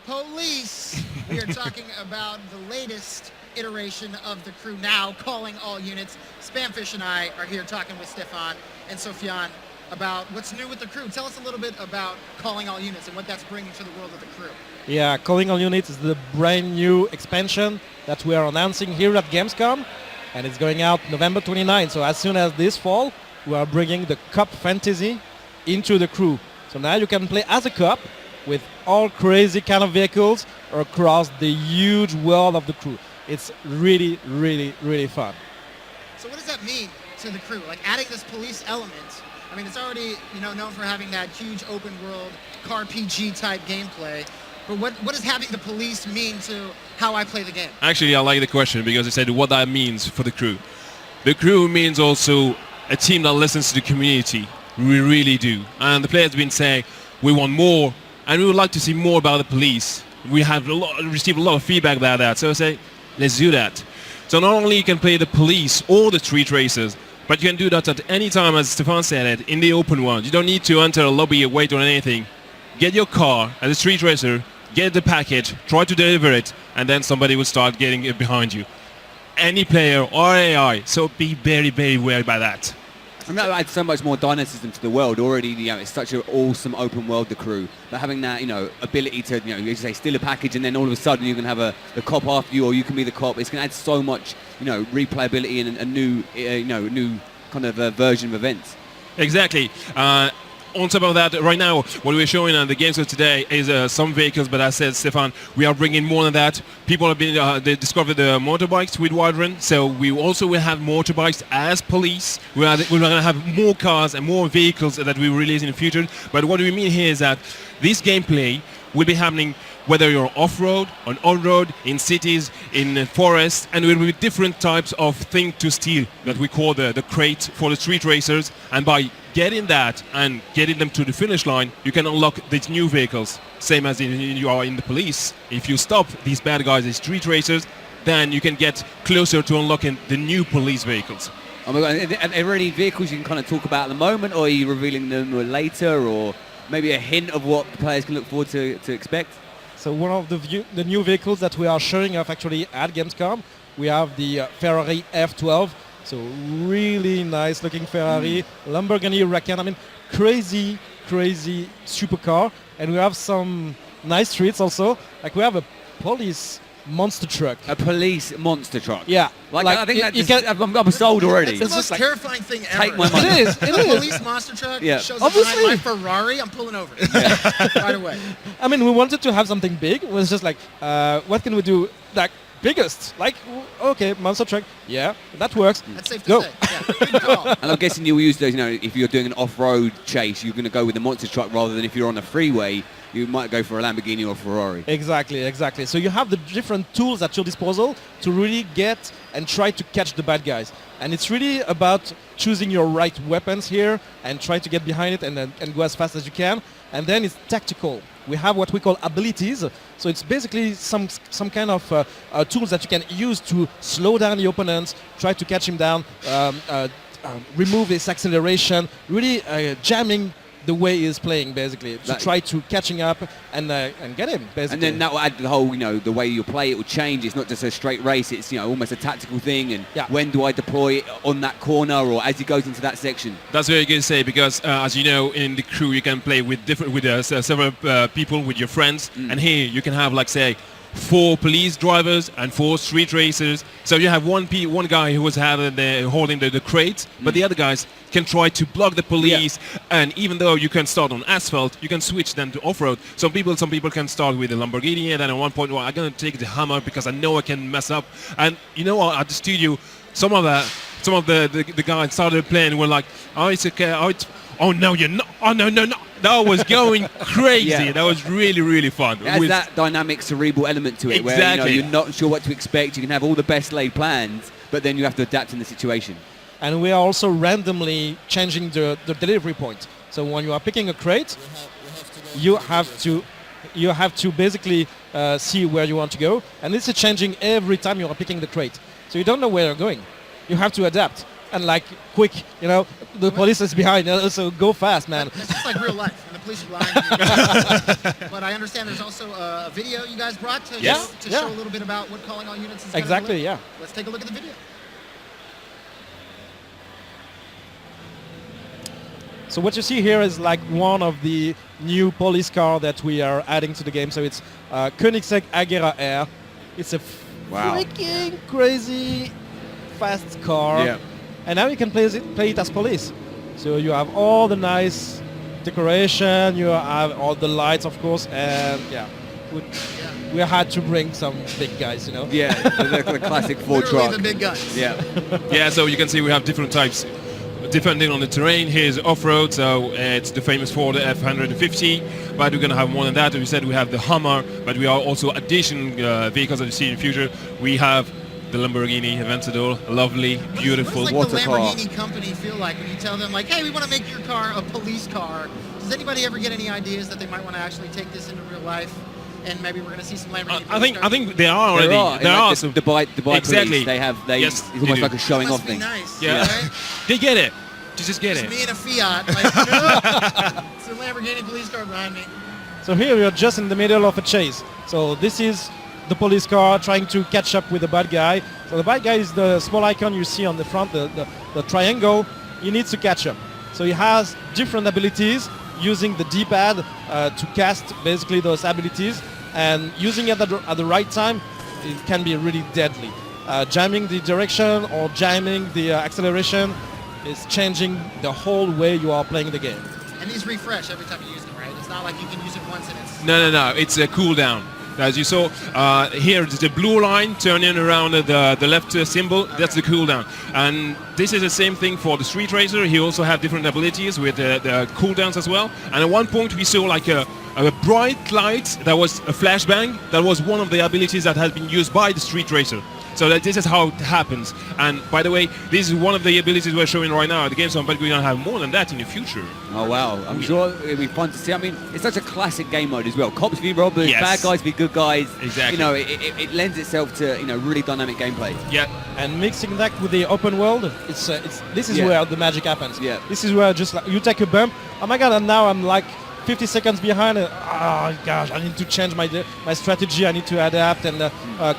police. We are talking about the latest iteration of the crew now, calling all units. Spamfish and I are here talking with Stefan and Sofian about what's new with the crew. Tell us a little bit about calling all units and what that's bringing to the world of the crew. Yeah, calling all units is the brand new expansion that we are announcing here at Gamescom, and it's going out November 29. So as soon as this fall, we are bringing the cop fantasy into the crew. So now you can play as a cop with all crazy kind of vehicles across the huge world of the crew. It's really, really, really fun. So what does that mean to the crew? Like adding this police element, I mean, it's already known for having that huge open world car PG type gameplay. But what does having the police mean to how I play the game? Actually, I like the question because it said what that means for the crew. The crew means also a team that listens to the community. We really do. And the players have been saying we want more and we would like to see more about the police. We have received a lot of feedback about that. So I say, let's do that. So not only you can play the police or the street racers, but you can do that at any time, as Stefan said it, in the open world. You don't need to enter a lobby or wait on anything. Get your car as a street racer, get the package, try to deliver it, and then somebody will start getting it behind you. Any player or AI, so be very, very aware about that. And that adds so much more dynamism to the world. Already, it's such an awesome open world, the crew. But having that, ability to, you say, steal a package, and then all of a sudden you can have the cop after you, or you can be the cop. It's going to add so much, replayability and a new, new kind of version of events. Exactly. On top of that, right now, what we're showing on the games of today is some vehicles, but as I said, Stefan, we are bringing more than that. People have been, they discovered the motorbikes with Wrangler, so we also will have motorbikes as police. We're going to have more cars and more vehicles that we release in the future. But what we mean here is that this gameplay will be happening whether you're off-road, on-road, in cities, in forests, and there will be different types of things to steal that we call the crate for the street racers. And by getting that and getting them to the finish line, you can unlock these new vehicles, same as you are in the police. If you stop these bad guys, these street racers, then you can get closer to unlocking the new police vehicles. Oh my God, are there any vehicles you can kind of talk about at the moment, or are you revealing them later, or maybe a hint of what players can look forward to expect? So one of the new vehicles that we are showing off actually at Gamescom, we have the Ferrari F12. So really nice looking Ferrari, Lamborghini Huracan. I mean, crazy supercar. And we have some nice streets also. Like we have a police monster truck. A police monster truck? Yeah. Like I think I'm sold already. It's the most terrifying thing ever. Take my money. It is. A police monster truck shows up behind my Ferrari, I'm pulling over. Right away. I mean, we wanted to have something big. It was just like, what can we do? Like, biggest. Like, okay, monster truck. Yeah, that works. That's safe to say. Yeah, good call. And I'm guessing you'll use those, if you're doing an off-road chase, you're going to go with the monster truck rather than if you're on a freeway, you might go for a Lamborghini or a Ferrari. Exactly. So you have the different tools at your disposal to really get and try to catch the bad guys. And it's really about choosing your right weapons here and try to get behind it and go as fast as you can. And then it's tactical. We have what we call abilities. So it's basically some kind of tools that you can use to slow down the opponent, try to catch him down, remove his acceleration, really jamming the way he is playing, basically, to try to catching up and get him, basically. And then that will add the whole, the way you play, it will change. It's not just a straight race. It's, almost a tactical thing. And when do I deploy it on that corner or as he goes into that section? That's very good to say because, as you know, in the crew you can play with several people, with your friends. And here you can have, like, say, 4 police drivers and 4 street racers. So you have one guy who was holding the crate, but the other guys can try to block the police. And even though you can start on asphalt, you can switch them to off-road. Some people can start with the Lamborghini, and then at one point, I'm going to take the Hummer because I know I can mess up. And at the studio, some of the guys started playing and were like, oh, it's okay. Oh no, you're not. Oh no. That was going crazy. That was really, really fun. It has that dynamic, cerebral element to it, where you're not sure what to expect. You can have all the best laid plans, but then you have to adapt in the situation. And we are also randomly changing the delivery point. So when you are picking a crate, you have to basically see where you want to go, and this is changing every time you are picking the crate. So you don't know where you're going. You have to adapt. And quick, the police is behind. So go fast, man. It's just like real life. In the police are lying to you. But I understand there's also a video you guys brought to, Yes. to Yeah. show a little bit about what calling all units is gonna Exactly, look. yeah. Let's take a look at the video. So what you see here is like one of the new police car that we are adding to the game. So it's Koenigsegg Agera R. It's a freaking crazy fast car. Yeah. And now you can play it as police. So you have all the nice decoration, you have all the lights, of course, and yeah, we had to bring some big guys, you know. Yeah, the classic Ford Literally truck. the big guns. Yeah. Yeah, so you can see we have different types depending on the terrain. Here's off-road, so it's the famous Ford F150, but we're going to have more than that. We said we have the Hummer, but we are also addition vehicles that you see in the future. We have the Lamborghini Aventador, lovely, beautiful. What does like the car. Lamborghini company feel like when you tell them like, hey, we want to make your car a police car? Does anybody ever get any ideas that they might want to actually take this into real life? And maybe we're going to see some Lamborghini. I think they are already. There are Like some. the bike Exactly. police. Yes, it's they almost do. like a showing must off be thing. nice. Yeah. Right? They get it. Just get It's it. me in a Fiat. Like, it's a Lamborghini police car behind me. So here we are just in the middle of a chase. So this is the police car trying to catch up with the bad guy. So the bad guy is the small icon you see on the front, the triangle. He needs to catch up. So he has different abilities using the D-pad to cast basically those abilities, and using it at the right time, it can be really deadly. Jamming the direction or jamming the acceleration is changing the whole way you are playing the game. And these refresh every time you use them, right? It's not like you can use it once and it's... No. It's a cooldown. As you saw here, it's the blue line turning around the left symbol. That's the cooldown. And this is the same thing for the Street Racer. He also have different abilities with the cooldowns as well. And at one point we saw like a bright light that was a flashbang. That was one of the abilities that has been used by the Street Racer. So that this is how it happens. And by the way, this is one of the abilities we're showing right now at the Gamescom, but we're going to have more than that in the future. Oh wow, I'm sure it'll be fun to see. I mean, it's such a classic game mode as well. Cops v robbers, Yes. bad guys v good guys. Exactly. You know, it lends itself to, you know, really dynamic gameplay. Yeah. And mixing that with the open world, this is Yeah. where the magic happens. Yeah. This is where just like you take a bump, oh my god, and now I'm like 50 seconds behind. Oh gosh, I need to change my strategy. I need to adapt, and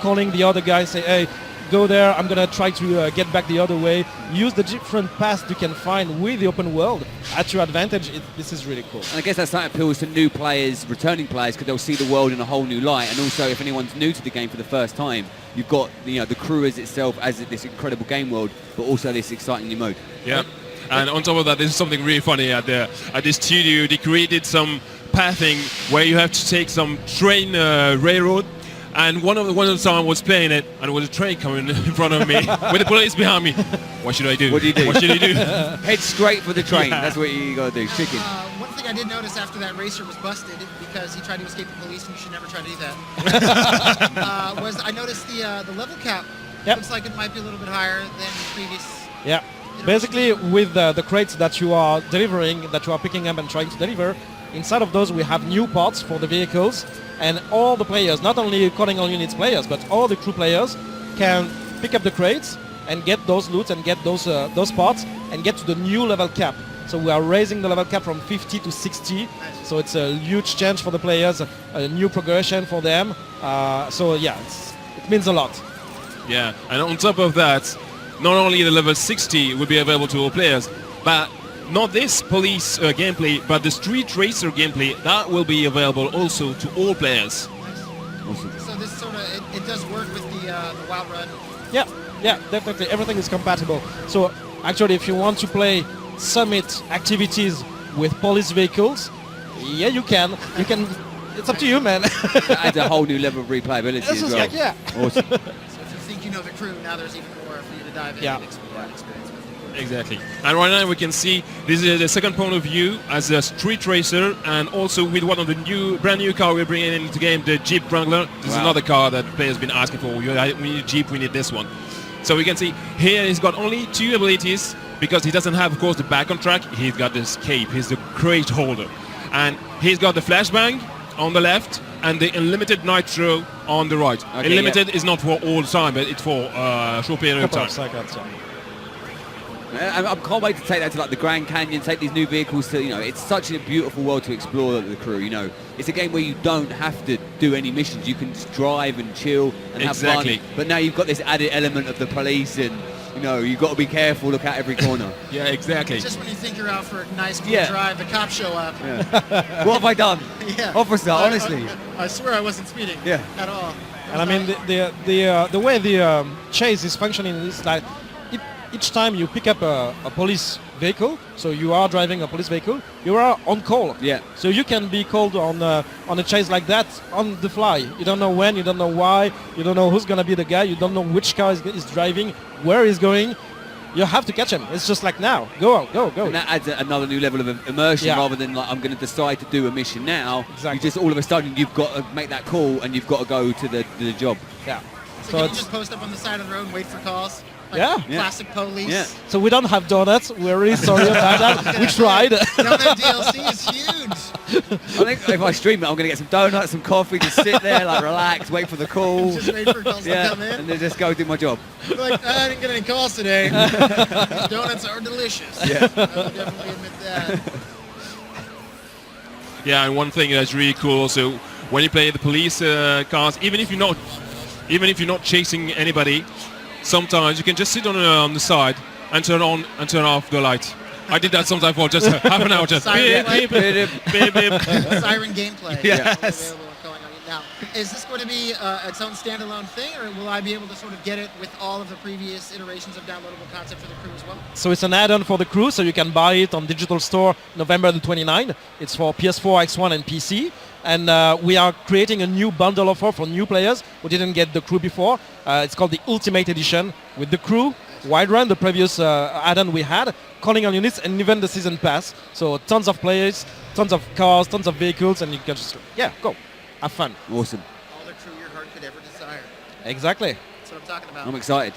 calling the other guy, say, hey, go there. I'm gonna try to get back the other way. Use the different paths you can find with the open world at your advantage. This is really cool. And I guess that's something that appeals to new players, returning players, because they'll see the world in a whole new light. And also, if anyone's new to the game for the first time, you've got, you know, the crew as itself as this incredible game world, but also this exciting new mode. Yeah. And on top of that, there's something really funny at the studio. They created some pathing where you have to take some train railroad. And one of the time I was playing it, and there was a train coming in front of me with the police behind me. What should I do? What do you do? What should I do? Head straight for the train. Yeah. That's what you got to do. Chicken. One thing I did notice after that racer was busted because he tried to escape the police, and you should never try to do that. Was I noticed the level cap looks like it might be a little bit higher than previous. Yeah. Basically, with the crates that you are delivering, that you are picking up and trying to deliver, inside of those we have new parts for the vehicles, and all the players, not only calling all units players, but all the crew players can pick up the crates and get those loots and get those parts and get to the new level cap. So we are raising the level cap from 50 to 60. So it's a huge change for the players, a new progression for them. So yeah, it means a lot. Yeah. And on top of that, not only the level 60 will be available to all players, but not this police gameplay, but the Street Racer gameplay, that will be available also to all players. So this sort of it does work with the Wild Run. Yeah, definitely. Everything is compatible. So actually, if you want to play summit activities with police vehicles, yeah, you can. You can. It's up to you, man. That adds a whole new level of replayability This as is well. like, yeah. Awesome. So if you think you know the crew, now there's even more for you to dive in Yeah. and explore and experience with. Exactly. And right now we can see this is the second point of view as a Street Racer, and also with one of the brand new car we're bringing into the game, the Jeep Wrangler. This is Wow. another car that players have been asking for. We need a Jeep, we need this one. So we can see here he's got only 2 abilities because he doesn't have, of course, the back on track. He's got the escape. He's the crate holder. And he's got the flashbang on the left and the unlimited nitro on the right. Okay, Unlimited is not for all the time, but it's for a short period of Couple time. of seconds, yeah. I can't wait to take that to like the Grand Canyon, take these new vehicles to, it's such a beautiful world to explore, the Crew. It's a game where you don't have to do any missions. You can just drive and chill and have fun. But now you've got this added element of the police, and you've got to be careful, look out every corner. Yeah, exactly. Just when you think you're out for a nice cool Yeah. drive, the cops show up. Yeah. What have I done? Yeah. Officer, honestly. I swear I wasn't speeding Yeah. at all. And I mean, the way the chase is functioning is like each time you pick up a police vehicle, so you are driving a police vehicle, you are on call. Yeah. So you can be called on a chase like that on the fly. You don't know when, you don't know why, you don't know who's gonna be the guy, you don't know which car is driving, where he's going. You have to catch him. It's just like now, go. And that adds another new level of immersion, rather than like I'm going to decide to do a mission now. Exactly. You just all of a sudden you've got to make that call and you've got to go to the job. Yeah. So can you just post up on the side of the road and wait for calls? Like Yeah. Classic police. Yeah. So we don't have donuts. We're really sorry about that. We tried. Donut DLC is huge. I think if I stream it, I'm going to get some donuts, some coffee, just sit there, like relax, wait for the call. Just wait for calls to come in. And then just go do my job. Like, I didn't get any calls today. These donuts are delicious. Yeah. I will definitely admit that. Yeah, and one thing that's really cool also, when you play the police cars, even if you're not chasing anybody, sometimes you can just sit on the side and turn on and turn off the light. I did that sometimes for just half an hour. Just Siren beep, beep, beep, beep. Siren gameplay. Yes. Available going on now. Is this going to be its own standalone thing, or will I be able to sort of get it with all of the previous iterations of downloadable content for the Crew as well? So it's an add-on for the Crew, so you can buy it on digital store November the 29th. It's for PS4, X1 and PC. And we are creating a new bundle offer for new players who didn't get the Crew before. It's called the Ultimate Edition with the Crew, Wide Run, the previous add-on we had, calling on units, and even the Season Pass. So tons of players, tons of cars, tons of vehicles, and you can just, go, have fun. Awesome. All the Crew your heart could ever desire. Exactly. That's what I'm talking about. I'm excited.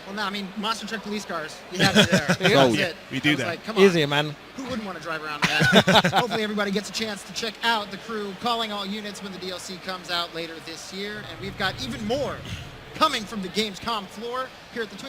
Well, no, I mean, monster truck police cars. You had it there. Yeah. That was Oh, it. we do I was that. Like, come on. Easy, man. Who wouldn't want to drive around that? Hopefully everybody gets a chance to check out the Crew calling all units when the DLC comes out later this year. And we've got even more coming from the Gamescom floor here at the